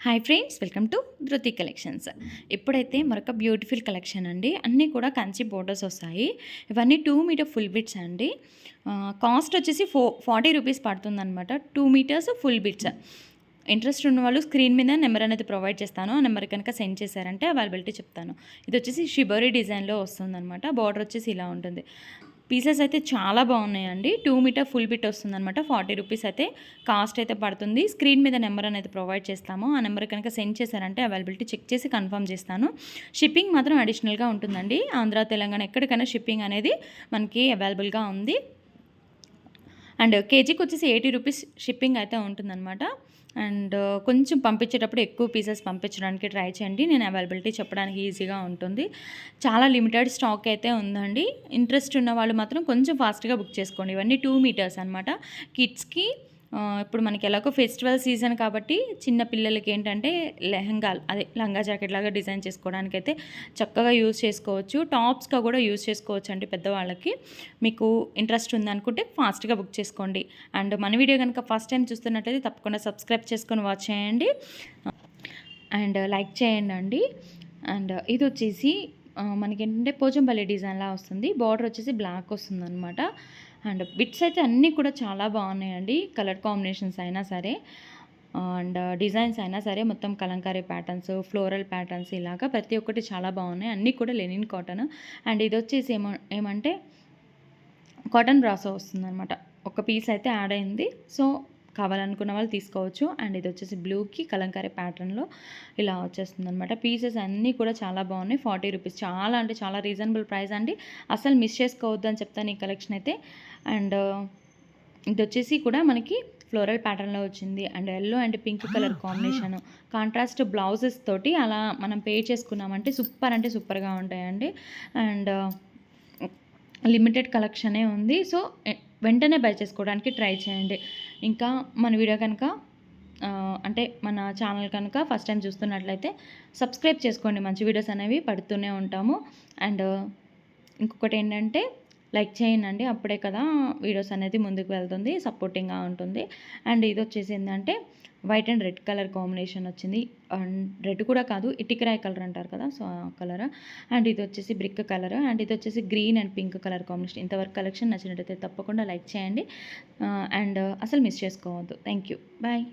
Hi friends, welcome to ధృతి collections. ఇప్పుడైతే మరొక బ్యూటిఫుల్ కలెక్షన్ అండి. అన్నీ కూడా కంచి బోర్డర్స్ వస్తాయి. ఇవన్నీ 2 మీటర్ ఫుల్ బిట్స్ అండి. కాస్ట్ వచ్చేసి 40 రూపీస్ పడుతుందన్నమాట. 2 మీటర్స్ ఫుల్ బిట్స్. ఇంట్రెస్ట్ ఉన్న వాళ్ళు స్క్రీన్ మీద నెంబర్ అనేది ప్రొవైడ్ చేస్తాను. ఆ నెంబర్ కనుక సెండ్ చేశారంటే అవైలబిలిటీ చెప్తాను. ఇది వచ్చేసి షిబోరి డిజైన్లో వస్తుందన్నమాట. బార్డర్ వచ్చేసి ఇలా ఉంటుంది. పీసెస్ అయితే చాలా బాగున్నాయండి. 2 మీటర్ ఫుల్ బిట్ వస్తుందన్నమాట. 40 రూపీస్ అయితే కాస్ట్ అయితే పడుతుంది. స్క్రీన్ మీద నెంబర్ అనేది ప్రొవైడ్ చేస్తాము. ఆ నెంబర్ కనుక సెండ్ చేశారంటే అవైలబిలిటీ చెక్ చేసి కన్ఫర్మ్ చేస్తాను. షిప్పింగ్ మాత్రం అడిషనల్గా ఉంటుందండి. ఆంధ్ర, తెలంగాణ ఎక్కడికైనా షిప్పింగ్ అనేది మనకి అవైలబుల్గా ఉంది. అండ్ కేజీకి వచ్చేసి 80 రూపీస్ షిప్పింగ్ అయితే ఉంటుందన్నమాట. అండ్ కొంచెం పంపించేటప్పుడు ఎక్కువ పీసెస్ పంపించడానికి ట్రై చేయండి. నేను అవైలబిలిటీ చెప్పడానికి ఈజీగా ఉంటుంది. చాలా లిమిటెడ్ స్టాక్ అయితే ఉందండి. ఇంట్రెస్ట్ ఉన్న వాళ్ళు మాత్రం కొంచెం ఫాస్ట్గా బుక్ చేసుకోండి. ఇవన్నీ 2 మీటర్స్ అనమాట. కిడ్స్కి ఇప్పుడు మనకి ఎలాగో ఫెస్టివల్ సీజన్ కాబట్టి చిన్న పిల్లలకి ఏంటంటే లెహంగాలు, అదే లంగా జాకెట్ లాగా డిజైన్ చేసుకోవడానికి అయితే చక్కగా యూజ్ చేసుకోవచ్చు. టాప్స్గా కూడా యూజ్ చేసుకోవచ్చు అండి పెద్దవాళ్ళకి. మీకు ఇంట్రెస్ట్ ఉందనుకుంటే ఫాస్ట్గా బుక్ చేసుకోండి. అండ్ మన వీడియో కనుక ఫస్ట్ టైం చూస్తున్నట్లయితే తప్పకుండా సబ్స్క్రైబ్ చేసుకొని వాచ్ చేయండి అండ్ లైక్ చేయండి అండి. అండ్ ఇది వచ్చేసి మనకేంటంటే పోచంపల్లి డిజైన్లా వస్తుంది. బార్డర్ వచ్చేసి బ్లాక్ వస్తుంది అనమాట. అండ్ బిట్స్ అయితే అన్నీ కూడా చాలా బాగున్నాయండి. కలర్ కాంబినేషన్స్ అయినా సరే అండ్ డిజైన్స్ అయినా సరే మొత్తం కలంకారీ ప్యాటర్న్స్, ఫ్లోరల్ ప్యాటర్న్స్ ఇలాగా ప్రతి ఒక్కటి చాలా బాగున్నాయి. అన్నీ కూడా లెనిన్ కాటన్. అండ్ ఇది వచ్చేసి ఏమంటే కాటన్ బ్రాసో వస్తుందన్నమాట. ఒక పీస్ అయితే యాడ్ అయింది. సో కావాలనుకున్న వాళ్ళు తీసుకోవచ్చు. అండ్ ఇది వచ్చేసి బ్లూకి కలంకారీ ప్యాటర్న్లో ఇలా వచ్చేస్తుంది అనమాట. పీసెస్ అన్నీ కూడా చాలా బాగున్నాయి. 40 రూపీస్ చాలా అంటే చాలా రీజనబుల్ ప్రైస్ అండి. అసలు మిస్ చేసుకోవద్దు అని చెప్తాను ఈ కలెక్షన్ అయితే. అండ్ ఇది వచ్చేసి కూడా మనకి ఫ్లోరల్ ప్యాటర్న్లో వచ్చింది. And yellow and pink colour combination contrast blouses తోటి అలా మనం పే చేసుకున్నామంటే సూపర్ అంటే సూపర్గా ఉంటాయండి. అండ్ లిమిటెడ్ కలెక్షనే ఉంది. సో వెంటనే బై చేసుకోవడానికి ట్రై చేయండి. ఇంకా మన వీడియో కనుక అంటే మన ఛానల్ కనుక ఫస్ట్ టైం చూస్తున్నట్లయితే సబ్స్క్రైబ్ చేసుకోండి. మంచి వీడియోస్ అనేవి పడుతూనే ఉంటాము. అండ్ ఇంకొకటి ఏంటంటే లైక్ చేయండి. అప్పుడే కదా వీడియోస్ అనేది ముందుకు వెళ్తుంది, సపోర్టింగ్గా ఉంటుంది. అండ్ ఇది వచ్చేసి ఏంటంటే white and red colour combination వచ్చింది. అండ్ రెడ్ కూడా కాదు, ఇటికరాయ్ కలర్ అంటారు కదా, సో ఆ కలర్. అండ్ ఇది వచ్చేసి బ్రిక్ కలర్. అండ్ ఇది వచ్చేసి green and pink colour combination. ఇంతవరకు కలెక్షన్ నచ్చినట్టయితే తప్పకుండా లైక్ చేయండి అండ్ అసలు మిస్ చేసుకోవద్దు. Thank you. బాయ్.